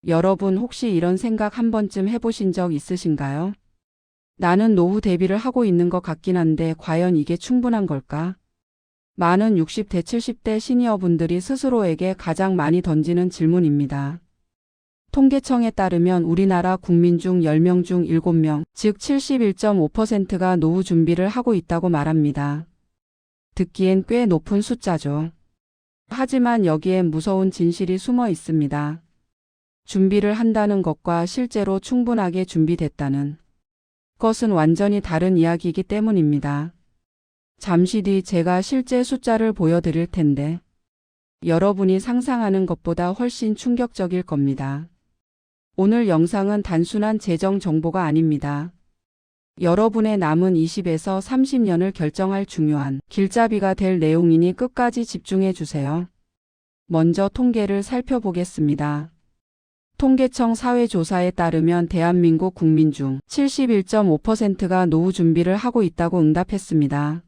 여러분 혹시 이런 생각 한 번쯤 해보신 적 있으신가요? 나는 노후 대비를 하고 있는 것 같긴 한데 과연 이게 충분한 걸까? 많은 60대, 70대 시니어분들이 스스로에게 가장 많이 던지는 질문입니다. 통계청에 따르면 우리나라 국민 중 10명 중 7명, 즉 71.5%가 노후 준비를 하고 있다고 말합니다. 듣기엔 꽤 높은 숫자죠. 하지만 여기엔 무서운 진실이 숨어 있습니다. 준비를 한다는 것과 실제로 충분하게 준비됐다는 것은 완전히 다른 이야기이기 때문입니다. 잠시 뒤 제가 실제 숫자를 보여드릴 텐데 여러분이 상상하는 것보다 훨씬 충격적일 겁니다. 오늘 영상은 단순한 재정 정보가 아닙니다. 여러분의 남은 20에서 30년을 결정할 중요한 길잡이가 될 내용이니 끝까지 집중해 주세요. 먼저 통계를 살펴보겠습니다. 통계청 사회조사에 따르면 대한민국 국민 중 71.5%가 노후 준비를 하고 있다고 응답했습니다.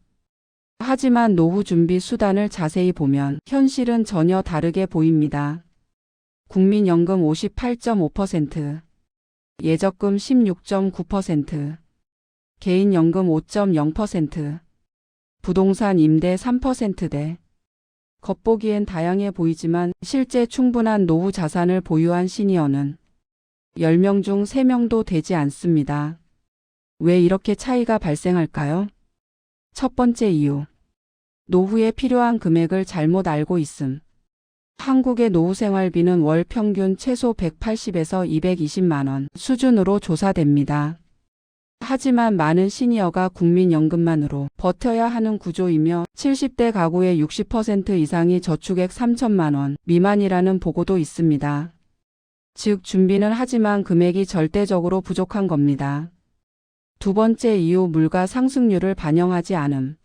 하지만 노후 준비 수단을 자세히 보면 현실은 전혀 다르게 보입니다. 국민연금 58.5%, 예적금 16.9%, 개인연금 5.0%, 부동산 임대 3%대. 겉보기엔 다양해 보이지만 실제 충분한 노후 자산을 보유한 시니어는 10명 중 3명도 되지 않습니다. 왜 이렇게 차이가 발생할까요? 첫 번째 이유. 노후에 필요한 금액을 잘못 알고 있음. 한국의 노후 생활비는 월 평균 최소 180에서 220만 원 수준으로 조사됩니다. 하지만 많은 시니어가 국민연금만으로 버텨야 하는 구조이며 70대 가구의 60% 이상이 저축액 3천만 원 미만이라는 보고도 있습니다. 즉 준비는 하지만 금액이 절대적으로 부족한 겁니다. 두 번째 이유 물가 상승률을 반영하지 않음.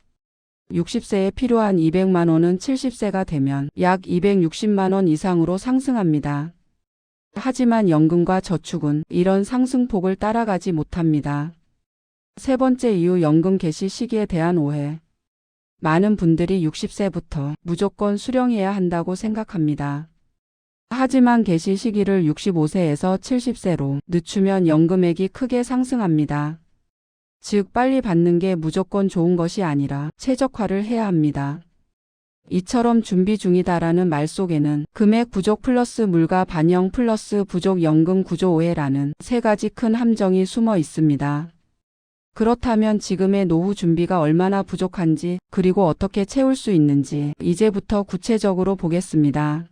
60세에 필요한 200만 원은 70세가 되면 약 260만 원 이상으로 상승합니다. 하지만 연금과 저축은 이런 상승폭을 따라가지 못합니다. 세 번째 이유 연금 개시 시기에 대한 오해. 많은 분들이 60세부터 무조건 수령해야 한다고 생각합니다. 하지만 개시 시기를 65세에서 70세로 늦추면 연금액이 크게 상승합니다. 즉 빨리 받는 게 무조건 좋은 것이 아니라 최적화를 해야 합니다. 이처럼 준비 중이다라는 말 속에는 금액 부족 플러스 물가 반영 플러스 부족 연금 구조 오해라는 세 가지 큰 함정이 숨어 있습니다. 그렇다면 지금의 노후 준비가 얼마나 부족한지 그리고 어떻게 채울 수 있는지 이제부터 구체적으로 보겠습니다.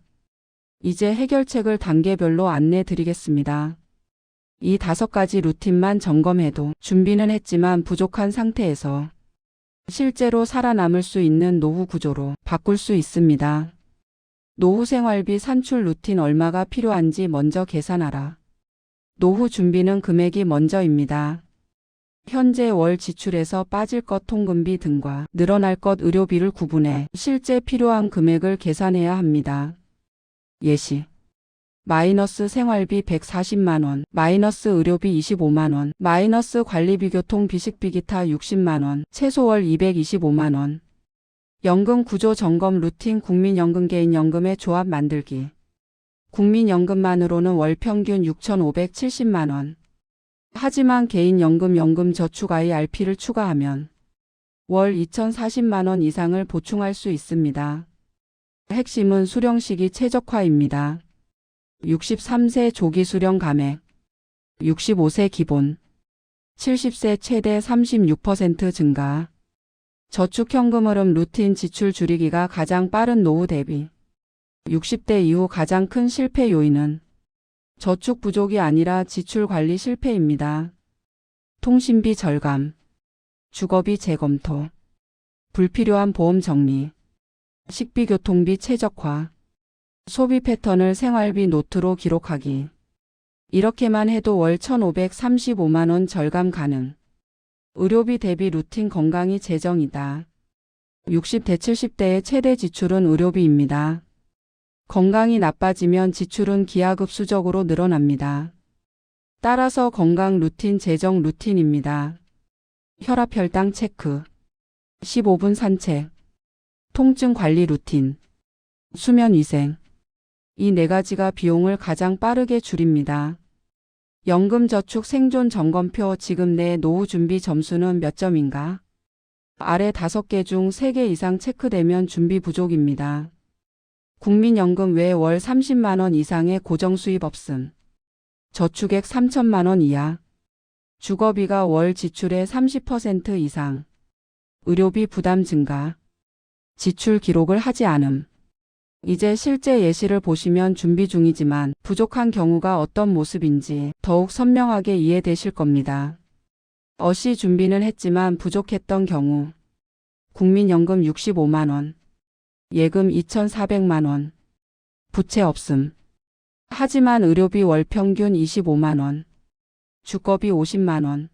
이제 해결책을 단계별로 안내 드리겠습니다. 이 5가지 루틴만 점검해도 준비는 했지만 부족한 상태에서 실제로 살아남을 수 있는 노후 구조로 바꿀 수 있습니다. 노후 생활비 산출 루틴 얼마가 필요한지 먼저 계산하라. 노후 준비는 금액이 먼저입니다. 현재 월 지출에서 빠질 것 통금비 등과 늘어날 것 의료비를 구분해 실제 필요한 금액을 계산해야 합니다. 예시. 마이너스 생활비 140만 원, 마이너스 의료비 25만 원, 마이너스 관리비 교통비 식비 기타 60만 원, 최소 월 225만 원. 연금 구조 점검 루틴 국민연금 개인연금의 조합 만들기. 국민연금만으로는 월 평균 6,570만 원. 하지만 개인연금 연금저축 IRP를 추가하면 월 2,040만 원 이상을 보충할 수 있습니다. 핵심은 수령 시기 최적화입니다. 63세 조기 수령 감액, 65세 기본, 70세 최대 36% 증가. 저축 현금 흐름 루틴 지출 줄이기가 가장 빠른 노후 대비. 60대 이후 가장 큰 실패 요인은 저축 부족이 아니라 지출 관리 실패입니다. 통신비 절감, 주거비 재검토, 불필요한 보험 정리, 식비 교통비 최적화, 소비 패턴을 생활비 노트로 기록하기. 이렇게만 해도 월 1,535만 원 절감 가능. 의료비 대비 루틴 건강이 재정이다. 60대 70대의 최대 지출은 의료비입니다. 건강이 나빠지면 지출은 기하급수적으로 늘어납니다. 따라서 건강 루틴 재정 루틴입니다. 혈압 혈당 체크, 15분 산책, 통증 관리 루틴, 수면 위생. 이 네 가지가 비용을 가장 빠르게 줄입니다. 연금저축 생존 점검표. 지금 내 노후 준비 점수는 몇 점인가? 아래 5개 중 3개 이상 체크되면 준비 부족입니다. 국민연금 외 월 30만 원 이상의 고정수입 없음. 저축액 3천만 원 이하. 주거비가 월 지출의 30% 이상. 의료비 부담 증가. 지출 기록을 하지 않음. 이제 실제 예시를 보시면 준비 중이지만 부족한 경우가 어떤 모습인지 더욱 선명하게 이해되실 겁니다. 어시 준비는 했지만 부족했던 경우. 국민연금 65만 원. 예금 2,400만 원. 부채 없음. 하지만 의료비 월 평균 25만 원. 주거비 50만 원.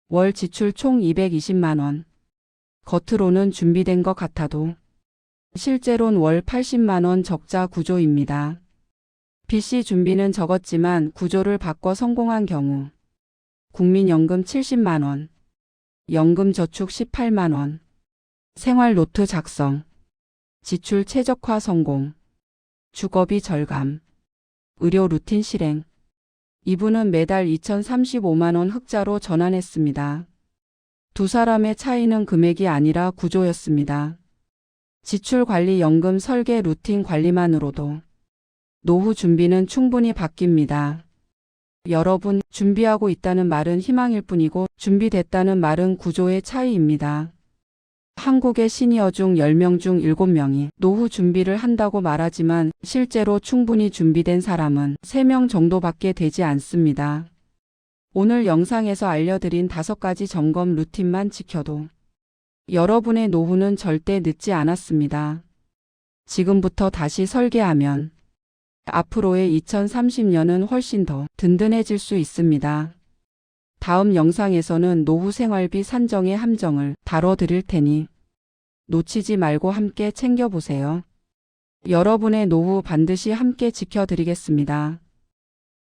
월 지출 총 220만 원. 겉으로는 준비된 것 같아도 실제로는 월 80만 원 적자 구조입니다. 빚시 준비는 적었지만 구조를 바꿔 성공한 경우. 국민연금 70만 원. 연금저축 18만 원. 생활노트 작성. 지출 최적화 성공. 주거비 절감. 의료 루틴 실행. 이분은 매달 2,035만 원 흑자로 전환했습니다. 두 사람의 차이는 금액이 아니라 구조였습니다. 지출 관리, 연금 설계, 루틴 관리만으로도 노후 준비는 충분히 바뀝니다. 여러분, 준비하고 있다는 말은 희망일 뿐이고 준비됐다는 말은 구조의 차이입니다. 한국의 시니어 중 10명 중 7명이 노후 준비를 한다고 말하지만 실제로 충분히 준비된 사람은 3명 정도밖에 되지 않습니다. 오늘 영상에서 알려드린 5가지 점검 루틴만 지켜도 여러분의 노후는 절대 늦지 않았습니다. 지금부터 다시 설계하면 앞으로의 2030년은 훨씬 더 든든해질 수 있습니다. 다음 영상에서는 노후 생활비 산정의 함정을 다뤄드릴 테니 놓치지 말고 함께 챙겨보세요. 여러분의 노후 반드시 함께 지켜드리겠습니다.